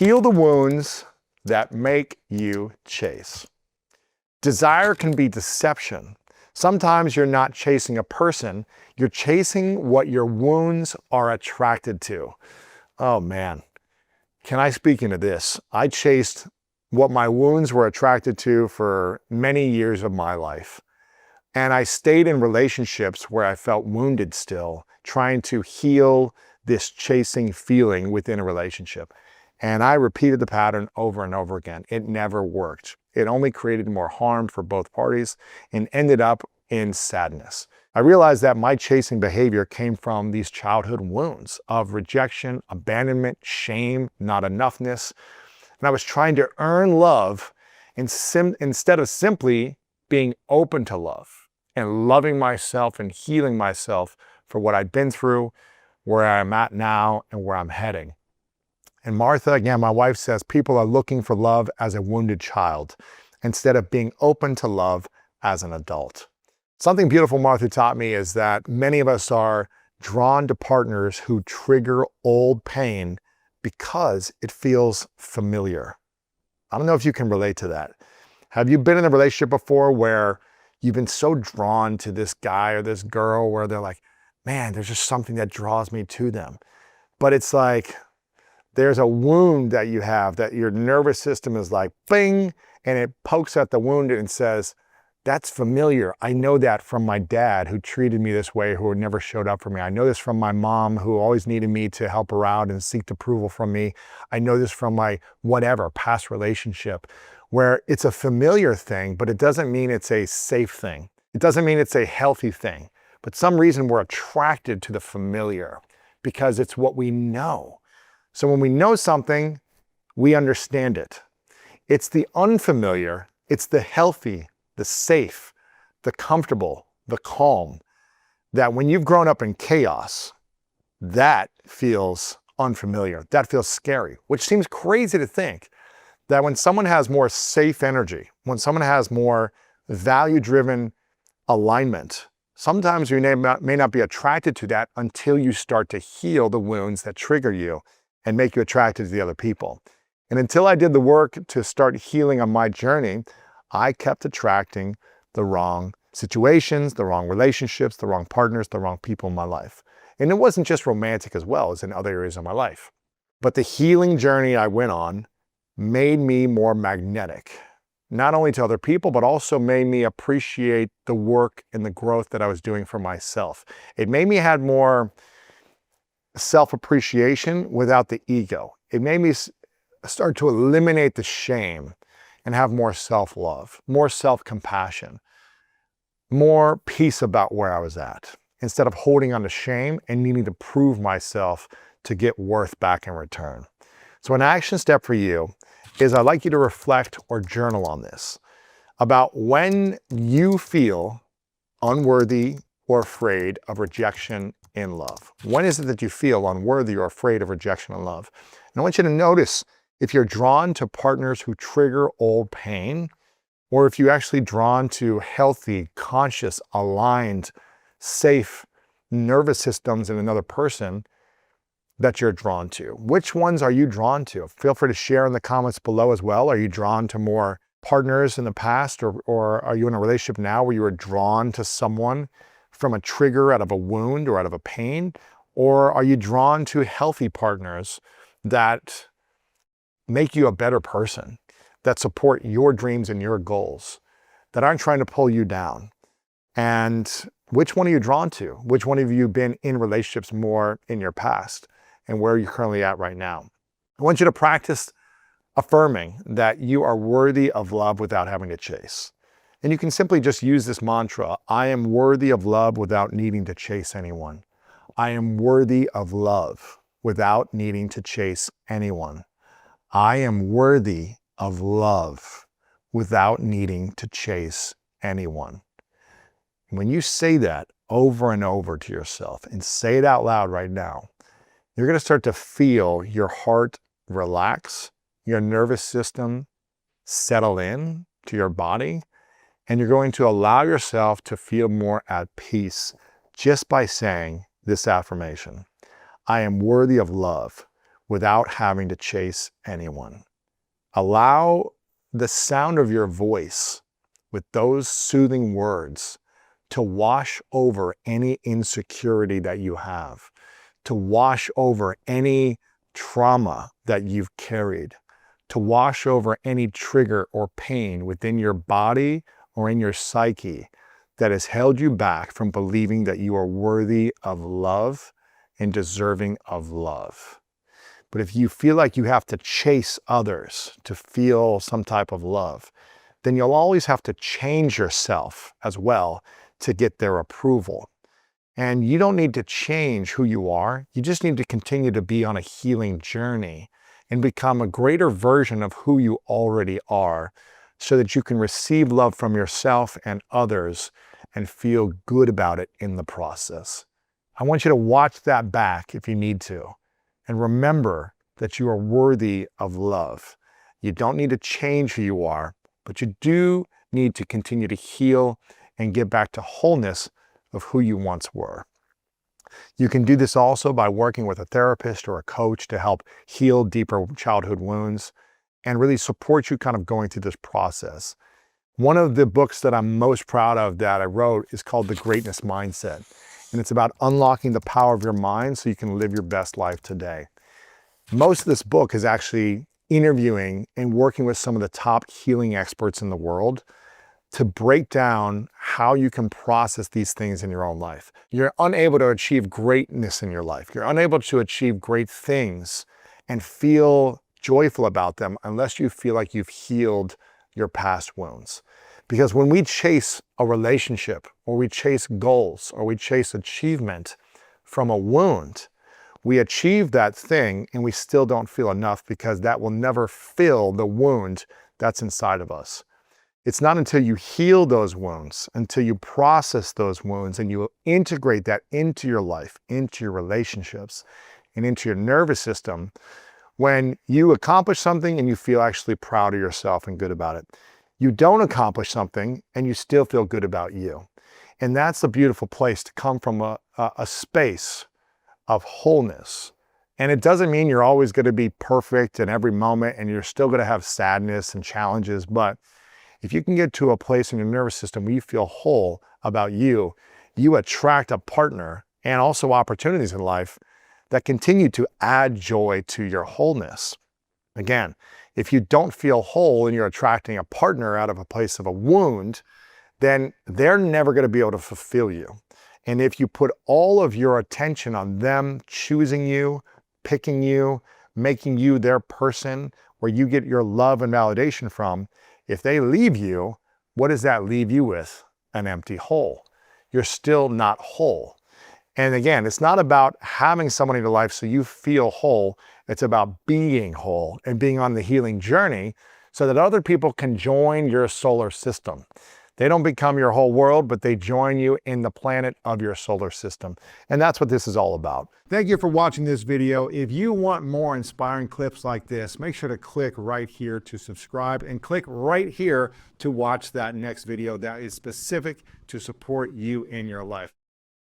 Heal the wounds that make you chase. Desire can be deception. Sometimes you're not chasing a person, you're chasing what your wounds are attracted to. Oh man, can I speak into this? I chased what my wounds were attracted to for many years of my life. And I stayed in relationships where I felt wounded still, trying to heal this chasing feeling within a relationship. And I repeated the pattern over and over again. It never worked. It only created more harm for both parties and ended up in sadness. I realized that my chasing behavior came from these childhood wounds of rejection, abandonment, shame, not enoughness. And I was trying to earn love instead of simply being open to love and loving myself and healing myself for what I'd been through, where I'm at now, and where I'm heading. And Martha, again, my wife, says people are looking for love as a wounded child instead of being open to love as an adult. Something beautiful Martha taught me is that many of us are drawn to partners who trigger old pain because it feels familiar. I don't know if you can relate to that. Have you been in a relationship before where you've been so drawn to this guy or this girl where they're like, man, there's just something that draws me to them. But it's like, there's a wound that you have that your nervous system is like, bing, and it pokes at the wound and says, that's familiar. I know that from my dad who treated me this way, who never showed up for me. I know this from my mom who always needed me to help her out and seek approval from me. I know this from my whatever, past relationship, where it's a familiar thing, but it doesn't mean it's a safe thing. It doesn't mean it's a healthy thing. But some reason we're attracted to the familiar because it's what we know. So when we know something, we understand it. It's the unfamiliar, it's the healthy, the safe, the comfortable, the calm, that when you've grown up in chaos, that feels unfamiliar. That feels scary, which seems crazy to think that when someone has more safe energy, when someone has more value-driven alignment, sometimes you may not be attracted to that until you start to heal the wounds that trigger you and make you attracted to the other people. And until I did the work to start healing on my journey, I kept attracting the wrong situations, the wrong relationships, the wrong partners, the wrong people in my life. And it wasn't just romantic as well as in other areas of my life. But the healing journey I went on made me more magnetic, not only to other people, but also made me appreciate the work and the growth that I was doing for myself. It made me have more self-appreciation without the ego. It made me start to eliminate the shame and have more self-love, more self-compassion, more peace about where I was at, instead of holding on to shame and needing to prove myself to get worth back in return. So an action step for you is I'd like you to reflect or journal on this, about when you feel unworthy or afraid of rejection in love. When is it that you feel unworthy or afraid of rejection in love? And I want you to notice if you're drawn to partners who trigger old pain, or if you're actually drawn to healthy, conscious, aligned, safe nervous systems in another person that you're drawn to. Which ones are you drawn to? Feel free to share in the comments below as well. Are you drawn to more partners in the past, or are you in a relationship now where you were drawn to someone from a trigger out of a wound or out of a pain? Or are you drawn to healthy partners that make you a better person, that support your dreams and your goals, that aren't trying to pull you down? And which one are you drawn to? Which one have you been in relationships more in your past, and where are you currently at right now? I want you to practice affirming that you are worthy of love without having to chase. And you can simply just use this mantra: I am worthy of love without needing to chase anyone. I am worthy of love without needing to chase anyone. I am worthy of love without needing to chase anyone. When you say that over and over to yourself, and say it out loud right now, you're going to start to feel your heart relax, your nervous system settle in to your body, and you're going to allow yourself to feel more at peace just by saying this affirmation: I am worthy of love without having to chase anyone. Allow the sound of your voice with those soothing words to wash over any insecurity that you have, to wash over any trauma that you've carried, to wash over any trigger or pain within your body or in your psyche that has held you back from believing that you are worthy of love and deserving of love. But if you feel like you have to chase others to feel some type of love, then you'll always have to change yourself as well to get their approval. And you don't need to change who you are. You just need to continue to be on a healing journey and become a greater version of who you already are so that you can receive love from yourself and others and feel good about it in the process. I want you to watch that back if you need to. And remember that you are worthy of love. You don't need to change who you are, but you do need to continue to heal and get back to wholeness of who you once were. You can do this also by working with a therapist or a coach to help heal deeper childhood wounds and really support you kind of going through this process. One of the books that I'm most proud of that I wrote is called The Greatness Mindset. And it's about unlocking the power of your mind so you can live your best life today. Most of this book is actually interviewing and working with some of the top healing experts in the world to break down how you can process these things in your own life. You're unable to achieve greatness in your life. You're unable to achieve great things and feel joyful about them unless you feel like you've healed your past wounds. Because when we chase a relationship or we chase goals or we chase achievement from a wound, we achieve that thing and we still don't feel enough because that will never fill the wound that's inside of us. It's not until you heal those wounds, until you process those wounds and you integrate that into your life, into your relationships, and into your nervous system, when you accomplish something and you feel actually proud of yourself and good about it. You don't accomplish something and you still feel good about you. And that's a beautiful place to come from a space of wholeness. And it doesn't mean you're always going to be perfect in every moment and you're still going to have sadness and challenges, but if you can get to a place in your nervous system where you feel whole about you, you attract a partner and also opportunities in life that continue to add joy to your wholeness. Again, if you don't feel whole and you're attracting a partner out of a place of a wound, then they're never going to be able to fulfill you. And if you put all of your attention on them choosing you, picking you, making you their person, where you get your love and validation from, if they leave you, what does that leave you with? An empty hole. You're still not whole. And again, it's not about having someone in your life so you feel whole. It's about being whole and being on the healing journey so that other people can join your solar system. They don't become your whole world, but they join you in the planet of your solar system. And that's what this is all about. Thank you for watching this video. If you want more inspiring clips like this, make sure to click right here to subscribe and click right here to watch that next video that is specific to support you in your life.